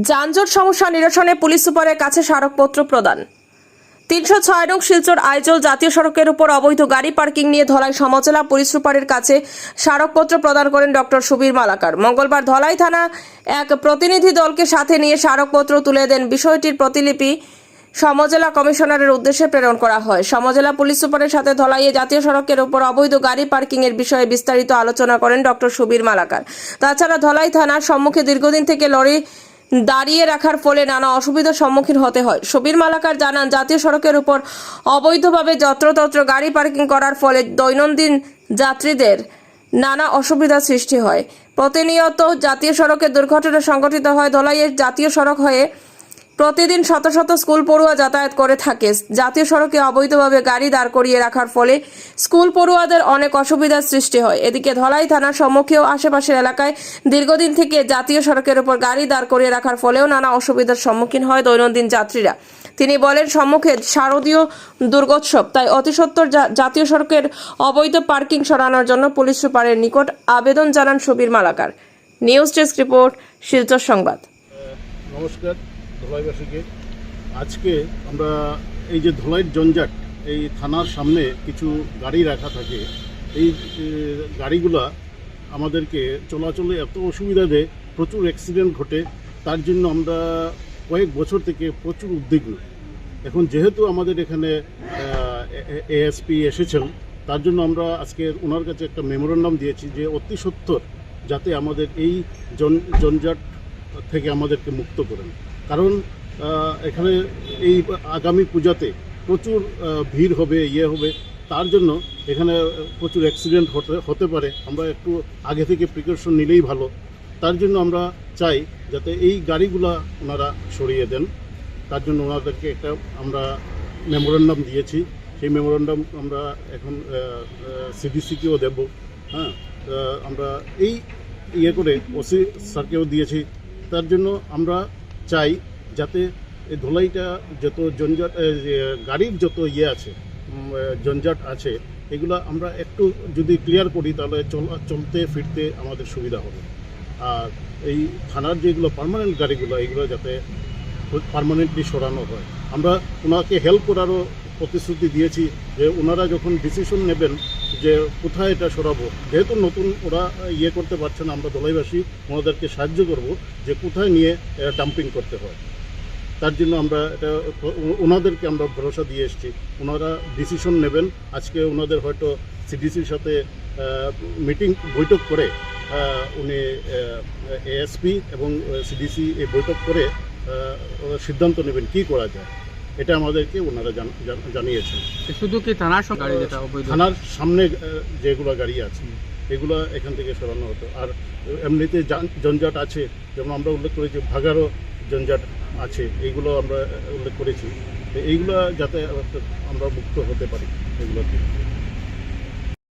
যানজট সমস্যা নিরসনে পুলিশ সুপারের কাছে স্মারকপত্র প্রদান। ৩০৬ নং শিলচর আইজল জাতীয় সড়কের উপর অবৈধ গাড়ি পার্কিং নিয়ে ধলাই সমজেলা পুলিশ সুপারের কাছে স্মারকপত্র প্রদান করেন ডক্টর সুবীর মালাকার। মঙ্গলবার ধলাই থানা এক প্রতিনিধি দলকে সাথে নিয়ে স্মারকপত্র তুলে দেন। বিষয়টির প্রতিলিপি সমজেলা কমিশনারের উদ্দেশ্যে প্রেরণ করা হয়। সমজেলা পুলিশ সুপারের সাথে ধলাইয়ে জাতীয় সড়কের উপর অবৈধ গাড়ি পার্কিং এর বিষয়ে বিস্তারিত আলোচনা করেন ডক্টর সুবীর মালাকার। তাছাড়া ধলাই থানার সম্মুখে দীর্ঘদিন থেকে লরি দাঁড়িয়ে রাখার ফলে নানা অসুবিধার সম্মুখীন হতে হয়। সুবীর মালাকার জানান, জাতীয় সড়কের উপর অবৈধভাবে যত্রতত্র গাড়ি পার্কিং করার ফলে দৈনন্দিন যাত্রীদের নানা অসুবিধার সৃষ্টি হয়। প্রতিনিয়ত জাতীয় সড়কে দুর্ঘটনা সংঘটিত হয়। ধলাইয়ের জাতীয় সড়ক হয়ে প্রতিদিন শত শত স্কুল পড়ুয়া যাতায়াত করে থাকে। জাতীয় সড়কে অবৈধভাবে গাড়ি দাঁড় করিয়ে রাখার ফলে স্কুল পড়ুয়াদের অনেক অসুবিধার সৃষ্টি হয়। এদিকে ধলাই থানার সম্মুখে ও আশেপাশের এলাকায় দীর্ঘদিন থেকে জাতীয় সড়কের উপর গাড়ি দাঁড় করিয়ে রাখার ফলেও নানা অসুবিধার সম্মুখীন হয় দৈনন্দিন যাত্রীরা। তিনি বলেন, সম্মুখে শারদীয় দুর্গোৎসব, তাই অতি সত্বর জাতীয় সড়কের অবৈধ পার্কিং সরানোর জন্য পুলিশ সুপারের নিকট আবেদন জানান Subir Malakar. News desk report, Silchar সংবাদ। নমস্কার ধলাইবাসীকে। আজকে আমরা এই যে ধলাইয়ের জঞ্জাট, এই থানার সামনে কিছু গাড়ি রাখা থাকে, এই গাড়িগুলা আমাদেরকে চলাচলে এত অসুবিধা দেয়, প্রচুর অ্যাক্সিডেন্ট ঘটে। তার জন্য আমরা কয়েক বছর থেকে প্রচুর উদ্বিগ্ন। এখন যেহেতু আমাদের এখানে এএসপি এসেছেন, তার জন্য আমরা আজকে ওনার কাছে একটা মেমোরেন্ডাম দিয়েছি যে অতি সত্বর যাতে আমাদের এই জঞ্জাট থেকে আমাদেরকে মুক্ত করেন। কারণ এখানে এই আগামী পূজাতে প্রচুর ভিড় হবে, হবে, তার জন্য এখানে প্রচুর অ্যাক্সিডেন্ট হতে পারে। আমরা একটু আগে থেকে প্রিকশন নিলেই ভালো। তার জন্য আমরা চাই যাতে এই গাড়িগুলা ওনারা সরিয়ে দেন। তার জন্য ওনাদেরকে একটা আমরা মেমোরেন্ডাম দিয়েছি। সেই মেমোরেন্ডাম আমরা এখন সিডিসিকেও দেব। হ্যাঁ, আমরা এই করে ওসি স্যারকেও দিয়েছি। তার জন্য আমরা চাই যাতে এই ধলাইটা যত জঞ্জাট, গাড়ির যত আছে, জঞ্জাট আছে, এগুলো আমরা একটু যদি ক্লিয়ার করি তাহলে চলতে ফিরতে আমাদের সুবিধা হবে। আর এই থানার যেগুলো পার্মানেন্ট গাড়িগুলো, এগুলো যাতে পার্মানেন্টলি সরানো হয়। আমরা ওনাকে হেল্প করারও প্রতিশ্রুতি দিয়েছি যে ওনারা যখন ডিসিশন নেবেন যে কোথায় এটা সরাবো, যেহেতু নতুন ওরা করতে পারছে না, আমরা ধলাইবাসী ওনাদেরকে সাহায্য করব যে কোথায় নিয়ে ডাম্পিং করতে হয়। তার জন্য আমরা এটা ওনাদেরকে আমরা ভরসা দিয়ে এসেছি। ওনারা ডিসিশন নেবেন। আজকে ওনাদের হয়তো সিডিসির সাথে বৈঠক করে উনি এএসপি এবং সিডিসি এই বৈঠক করে সিদ্ধান্ত নেবেন কি করা যায়। এটা আমাদেরকে ওনারা জানিয়েছেন। শুধু কি থানার থানার সামনে যেগুলো গাড়ি আছে এগুলো এখান থেকে সরানো হতো। আর এমনিতে জঞ্জাট আছে, যেমন আমরা উল্লেখ করেছি ভাগারও জঞ্জাট আছে, এইগুলো আমরা উল্লেখ করেছি। এইগুলো যাতে আমরা মুক্ত হতে পারি এগুলো থেকে।